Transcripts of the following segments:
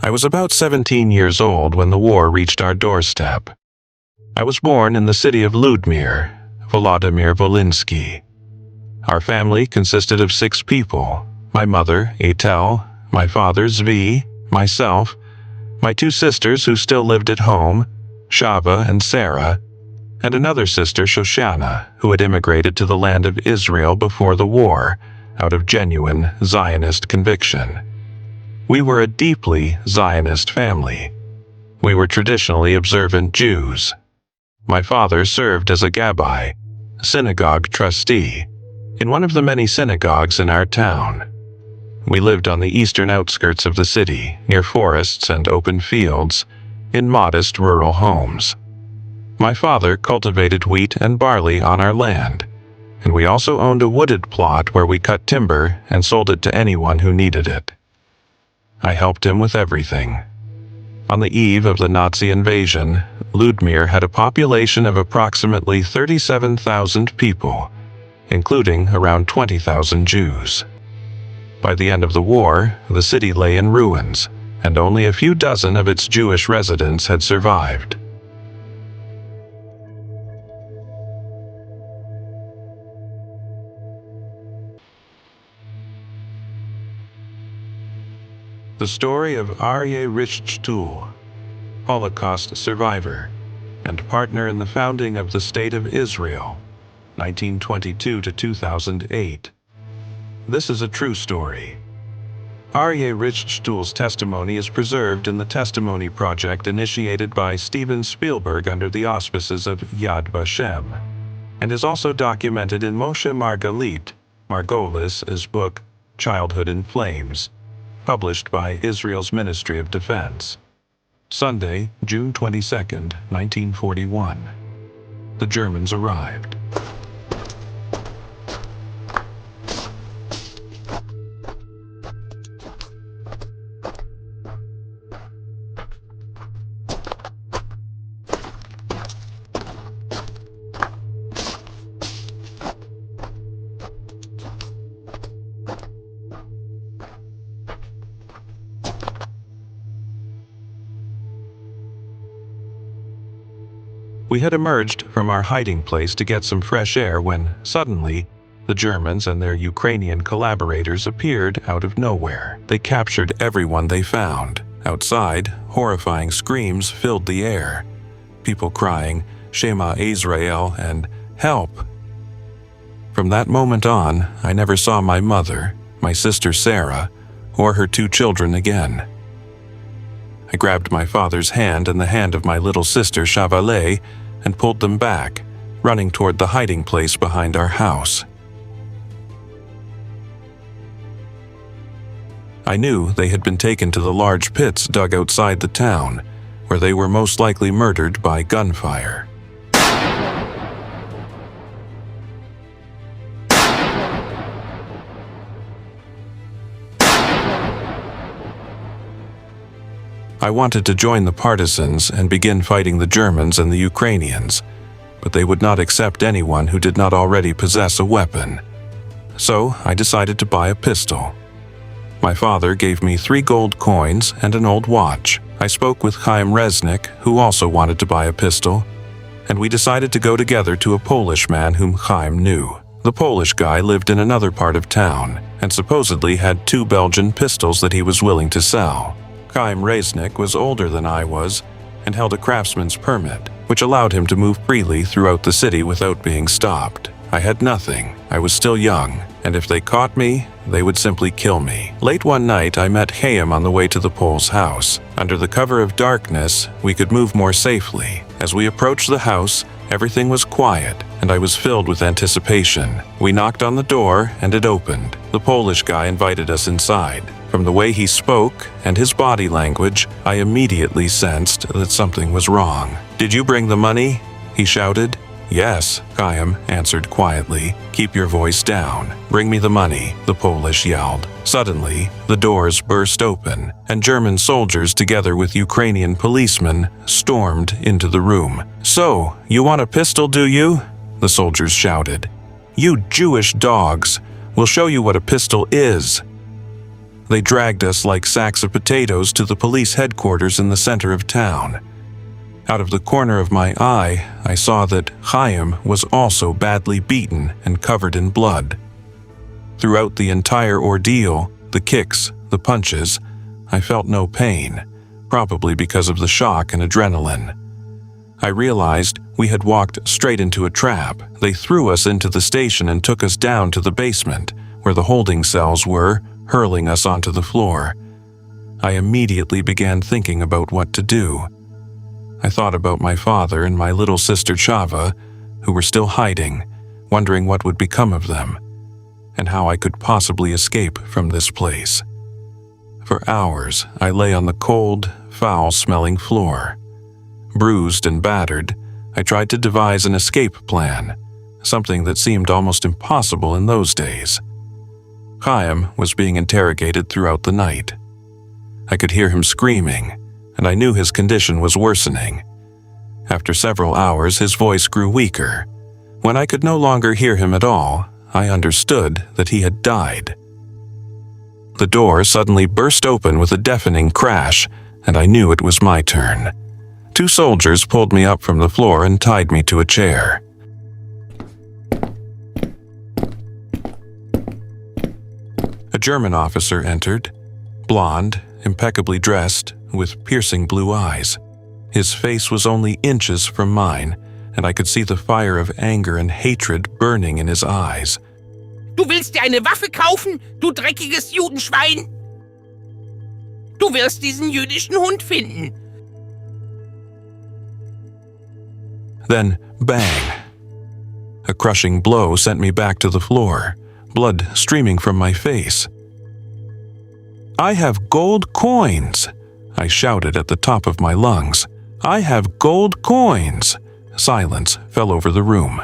I was about 17 years old when the war reached our doorstep. I was born in the city of Ludmir, Wolodymyr-Wolynskyi. Our family consisted of 6 people: my mother, Ethel, my father, Zvi, myself, my 2 sisters who still lived at home, Chava and Sarah, and another sister, Shoshana, who had immigrated to the land of Israel before the war out of genuine Zionist conviction. We were a deeply Zionist family. We were traditionally observant Jews. My father served as a gabbai, synagogue trustee, in one of the many synagogues in our town. We lived on the eastern outskirts of the city, near forests and open fields, in modest rural homes. My father cultivated wheat and barley on our land, and we also owned a wooded plot where we cut timber and sold it to anyone who needed it. I helped him with everything. On the eve of the Nazi invasion, Ludmir had a population of approximately 37,000 people, including around 20,000 Jews. By the end of the war, the city lay in ruins, and only a few dozen of its Jewish residents had survived. The story of Aryeh Richtshol, Holocaust survivor, and partner in the founding of the State of Israel, 1922 to 2008. This is a true story. Aryeh Richtshol's testimony is preserved in the Testimony Project initiated by Steven Spielberg under the auspices of Yad Vashem, and is also documented in Moshe Margolis's book, Childhood in Flames, published by Israel's Ministry of Defense. Sunday, June 22, 1941. The Germans arrived. We had emerged from our hiding place to get some fresh air when, suddenly, the Germans and their Ukrainian collaborators appeared out of nowhere. They captured everyone they found. Outside, horrifying screams filled the air. People crying, "Shema Israel" and "Help!" From that moment on, I never saw my mother, my sister Sarah, or her 2 children again. I grabbed my father's hand and the hand of my little sister Chava and pulled them back, running toward the hiding place behind our house. I knew they had been taken to the large pits dug outside the town, where they were most likely murdered by gunfire. I wanted to join the partisans and begin fighting the Germans and the Ukrainians, but they would not accept anyone who did not already possess a weapon. So I decided to buy a pistol. My father gave me 3 gold coins and an old watch. I spoke with Chaim Resnick, who also wanted to buy a pistol, and we decided to go together to a Polish man whom Chaim knew. The Polish guy lived in another part of town and supposedly had 2 Belgian pistols that he was willing to sell. Chaim Resnick was older than I was and held a craftsman's permit, which allowed him to move freely throughout the city without being stopped. I had nothing. I was still young, and if they caught me, they would simply kill me. Late one night, I met Chaim on the way to the Pole's house. Under the cover of darkness, we could move more safely. As we approached the house, everything was quiet, and I was filled with anticipation. We knocked on the door, and it opened. The Polish guy invited us inside. From the way he spoke and his body language, I immediately sensed that something was wrong. "Did you bring the money?" he shouted. "Yes," Chaim answered quietly. "Keep your voice down. Bring me the money," the Polish yelled. Suddenly, the doors burst open, and German soldiers together with Ukrainian policemen stormed into the room. "So, you want a pistol, do you?" the soldiers shouted. "You Jewish dogs! We'll show you what a pistol is." They dragged us like sacks of potatoes to the police headquarters in the center of town. Out of the corner of my eye, I saw that Chaim was also badly beaten and covered in blood. Throughout the entire ordeal, the kicks, the punches, I felt no pain, probably because of the shock and adrenaline. I realized we had walked straight into a trap. They threw us into the station and took us down to the basement, where the holding cells were, hurling us onto the floor. I immediately began thinking about what to do. I thought about my father and my little sister Chava, who were still hiding, wondering what would become of them, and how I could possibly escape from this place. For hours, I lay on the cold, foul-smelling floor. Bruised and battered, I tried to devise an escape plan, something that seemed almost impossible in those days. Chaim was being interrogated throughout the night. I could hear him screaming, and I knew his condition was worsening. After several hours, his voice grew weaker. When I could no longer hear him at all, I understood that he had died. The door suddenly burst open with a deafening crash, and I knew it was my turn. 2 soldiers pulled me up from the floor and tied me to a chair. A German officer entered, blonde, impeccably dressed, with piercing blue eyes. His face was only inches from mine, and I could see the fire of anger and hatred burning in his eyes. Du willst dir eine Waffe kaufen, du dreckiges Judenschwein? Du wirst diesen jüdischen Hund finden. Then, bang! A crushing blow sent me back to the floor, blood streaming from my face. "I have gold coins!" I shouted at the top of my lungs. "I have gold coins!" Silence fell over the room.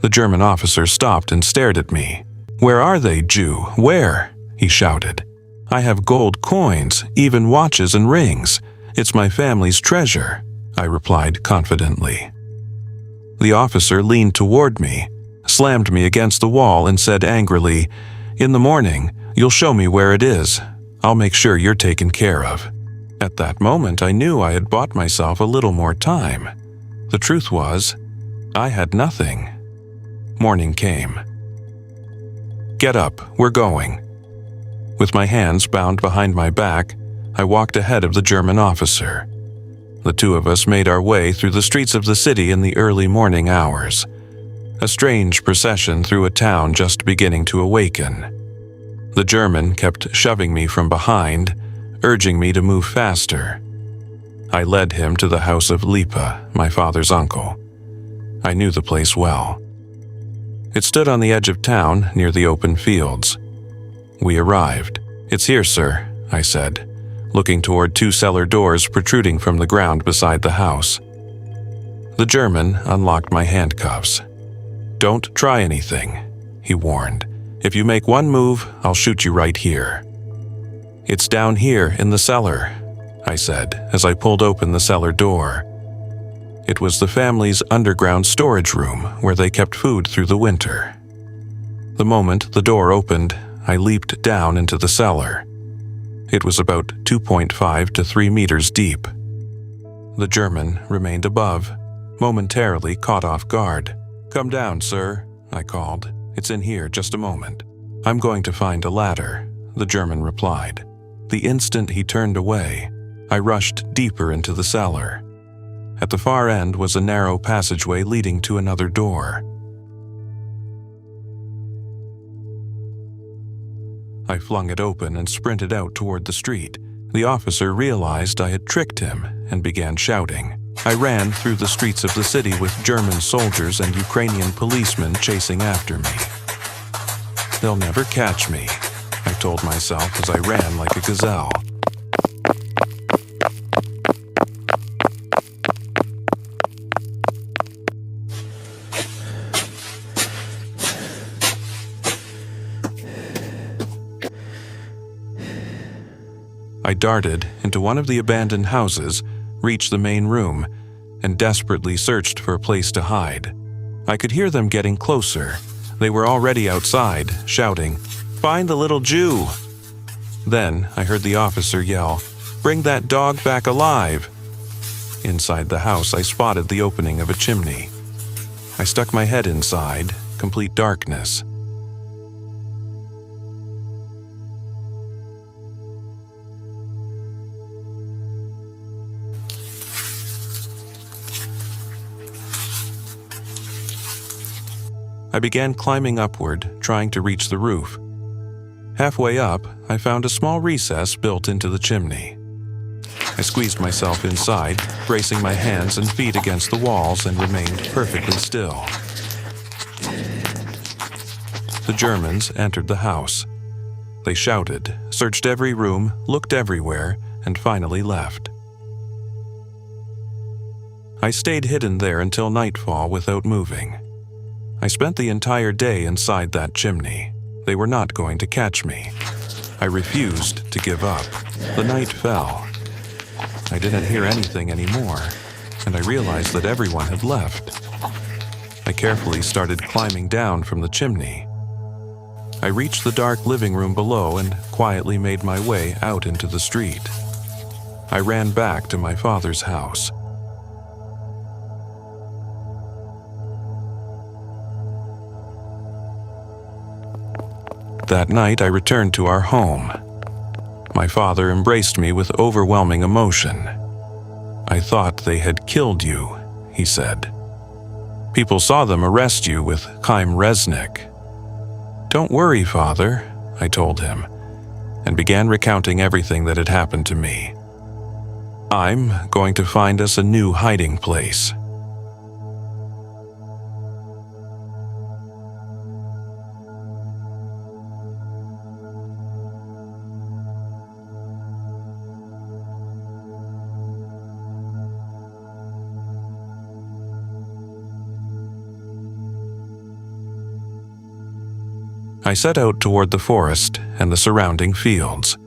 The German officer stopped and stared at me. "Where are they, Jew? Where?" he shouted. "I have gold coins, even watches and rings. It's my family's treasure," I replied confidently. The officer leaned toward me, slammed me against the wall, and said angrily, "In the morning, you'll show me where it is. I'll make sure you're taken care of." At that moment, I knew I had bought myself a little more time. The truth was, I had nothing. Morning came. "Get up, we're going." With my hands bound behind my back, I walked ahead of the German officer. The 2 of us made our way through the streets of the city in the early morning hours. A strange procession through a town just beginning to awaken. The German kept shoving me from behind, urging me to move faster. I led him to the house of Lipa, my father's uncle. I knew the place well. It stood on the edge of town near the open fields. We arrived. "It's here, sir," I said, looking toward 2 cellar doors protruding from the ground beside the house. The German unlocked my handcuffs. "Don't try anything," he warned. "If you make one move, I'll shoot you right here." "It's down here in the cellar," I said as I pulled open the cellar door. It was the family's underground storage room where they kept food through the winter. The moment the door opened, I leaped down into the cellar. It was about 2.5 to 3 meters deep. The German remained above, momentarily caught off guard. "Come down, sir," I called. "It's in here, just a moment." "I'm going to find a ladder," the German replied. The instant he turned away, I rushed deeper into the cellar. At the far end was a narrow passageway leading to another door. I flung it open and sprinted out toward the street. The officer realized I had tricked him and began shouting. I ran through the streets of the city with German soldiers and Ukrainian policemen chasing after me. "They'll never catch me," I told myself as I ran like a gazelle. I darted into one of the abandoned houses, reached the main room, and desperately searched for a place to hide. I could hear them getting closer. They were already outside, shouting, "Find the little Jew!" Then I heard the officer yell, "Bring that dog back alive!" Inside the house, I spotted the opening of a chimney. I stuck my head inside, complete darkness. I began climbing upward, trying to reach the roof. Halfway up, I found a small recess built into the chimney. I squeezed myself inside, bracing my hands and feet against the walls, and remained perfectly still. The Germans entered the house. They shouted, searched every room, looked everywhere, and finally left. I stayed hidden there until nightfall without moving. I spent the entire day inside that chimney. They were not going to catch me. I refused to give up. The night fell. I didn't hear anything anymore, and I realized that everyone had left. I carefully started climbing down from the chimney. I reached the dark living room below and quietly made my way out into the street. I ran back to my father's house. That night, I returned to our home. My father embraced me with overwhelming emotion. "I thought they had killed you," he said. "People saw them arrest you with Chaim Resnick." "Don't worry, Father," I told him, and began recounting everything that had happened to me. "I'm going to find us a new hiding place." I set out toward the forest and the surrounding fields.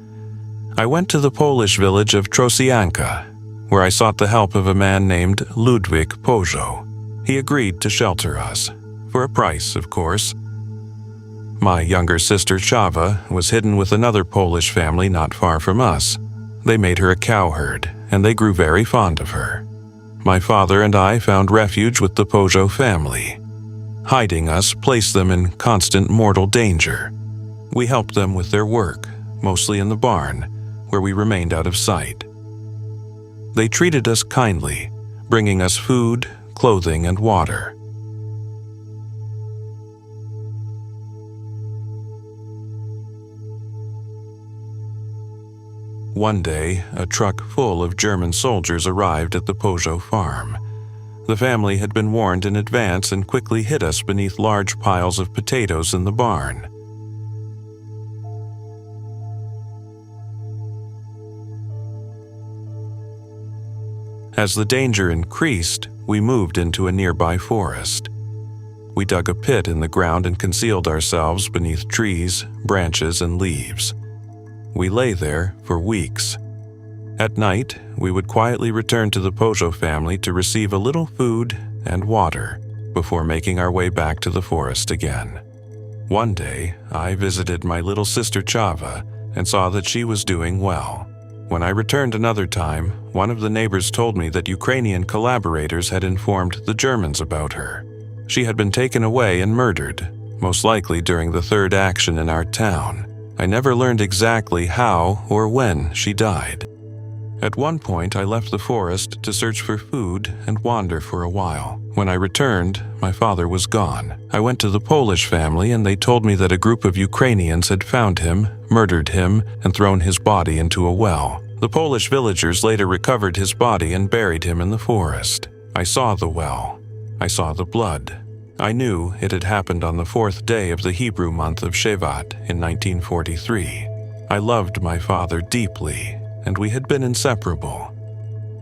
I went to the Polish village of Trosianka, where I sought the help of a man named Ludwik Pojo. He agreed to shelter us, for a price, of course. My younger sister Chava was hidden with another Polish family not far from us. They made her a cowherd, and they grew very fond of her. My father and I found refuge with the Pojo family. Hiding us placed them in constant mortal danger. We helped them with their work, mostly in the barn, where we remained out of sight. They treated us kindly, bringing us food, clothing, and water. One day, a truck full of German soldiers arrived at the Pojo farm. The family had been warned in advance and quickly hid us beneath large piles of potatoes in the barn. As the danger increased, we moved into a nearby forest. We dug a pit in the ground and concealed ourselves beneath trees, branches, and leaves. We lay there for weeks. At night, we would quietly return to the Pojo family to receive a little food and water before making our way back to the forest again. One day, I visited my little sister Chava and saw that she was doing well. When I returned another time, one of the neighbors told me that Ukrainian collaborators had informed the Germans about her. She had been taken away and murdered, most likely during the third action in our town. I never learned exactly how or when she died. At one point, I left the forest to search for food and wander for a while. When I returned, my father was gone. I went to the Polish family and they told me that a group of Ukrainians had found him, murdered him, and thrown his body into a well. The Polish villagers later recovered his body and buried him in the forest. I saw the well. I saw the blood. I knew it had happened on the 4th day of the Hebrew month of Shevat in 1943. I loved my father deeply, and we had been inseparable.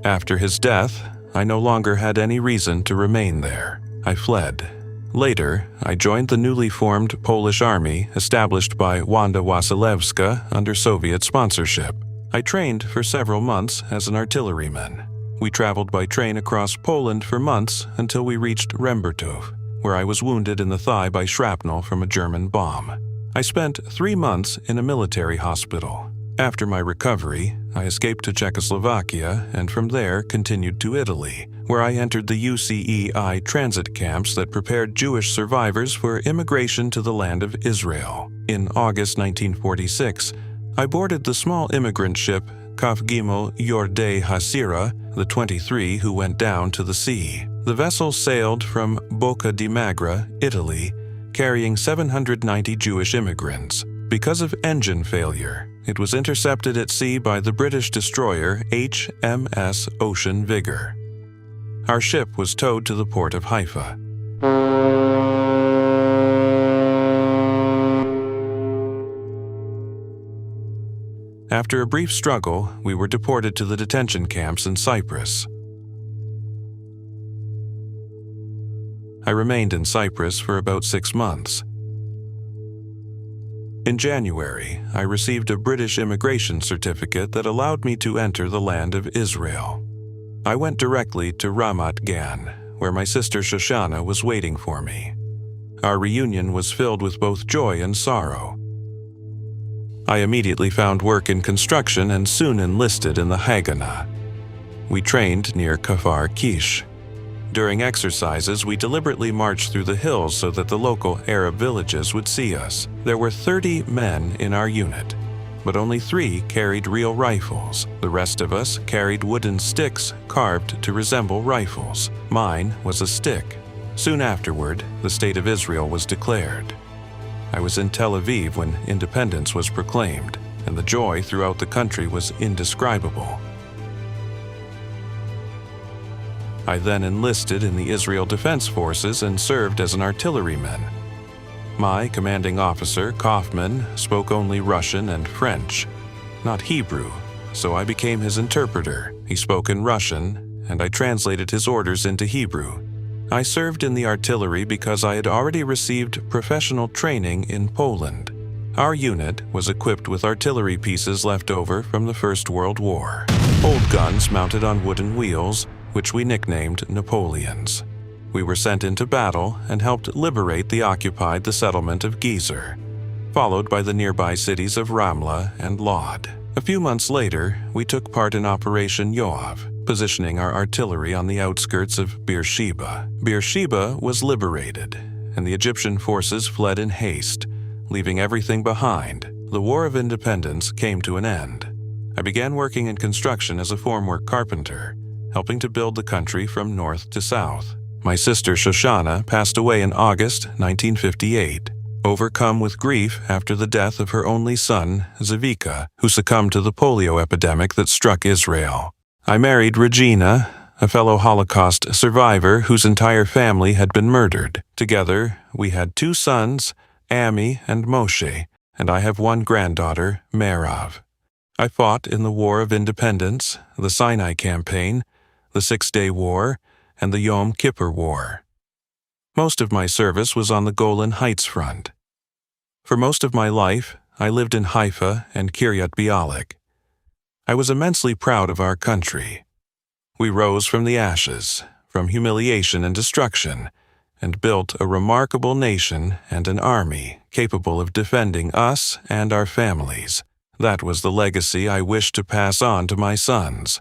After his death, I no longer had any reason to remain there. I fled. Later, I joined the newly formed Polish army established by Wanda Wasilewska under Soviet sponsorship. I trained for several months as an artilleryman. We traveled by train across Poland for months until we reached Rembertov, where I was wounded in the thigh by shrapnel from a German bomb. I spent 3 months in a military hospital. After my recovery, I escaped to Czechoslovakia and from there continued to Italy, where I entered the UCEI transit camps that prepared Jewish survivors for immigration to the land of Israel. In August 1946, I boarded the small immigrant ship Kaf Gimel Yordei Hasira, the 23 who went down to the sea. The vessel sailed from Bocca di Magra, Italy, carrying 790 Jewish immigrants. Because of engine failure, it was intercepted at sea by the British destroyer HMS Ocean Vigor. Our ship was towed to the port of Haifa. After a brief struggle, we were deported to the detention camps in Cyprus. I remained in Cyprus for about 6 months. In January, I received a British immigration certificate that allowed me to enter the land of Israel. I went directly to Ramat Gan, where my sister Shoshana was waiting for me. Our reunion was filled with both joy and sorrow. I immediately found work in construction and soon enlisted in the Haganah. We trained near Kfar Kish. During exercises, we deliberately marched through the hills so that the local Arab villages would see us. There were 30 men in our unit, but only 3 carried real rifles. The rest of us carried wooden sticks carved to resemble rifles. Mine was a stick. Soon afterward, the State of Israel was declared. I was in Tel Aviv when independence was proclaimed, and the joy throughout the country was indescribable. I then enlisted in the Israel Defense Forces and served as an artilleryman. My commanding officer, Kaufman, spoke only Russian and French, not Hebrew, so I became his interpreter. He spoke in Russian, and I translated his orders into Hebrew. I served in the artillery because I had already received professional training in Poland. Our unit was equipped with artillery pieces left over from the First World War, old guns mounted on wooden wheels, which we nicknamed Napoleons. We were sent into battle and helped liberate the occupied settlement of Gezer, followed by the nearby cities of Ramla and Lod. A few months later, we took part in Operation Yoav, positioning our artillery on the outskirts of Beersheba. Beersheba was liberated, and the Egyptian forces fled in haste, leaving everything behind. The War of Independence came to an end. I began working in construction as a formwork carpenter, helping to build the country from north to south. My sister Shoshana passed away in August 1958, overcome with grief after the death of her only son, Zavika, who succumbed to the polio epidemic that struck Israel. I married Regina, a fellow Holocaust survivor whose entire family had been murdered. Together, we had 2 sons, Ami and Moshe, and I have 1 granddaughter, Merav. I fought in the War of Independence, the Sinai Campaign, the Six-Day War, and the Yom Kippur War. Most of my service was on the Golan Heights front. For most of my life, I lived in Haifa and Kiryat Bialik. I was immensely proud of our country. We rose from the ashes, from humiliation and destruction, and built a remarkable nation and an army capable of defending us and our families. That was the legacy I wished to pass on to my sons.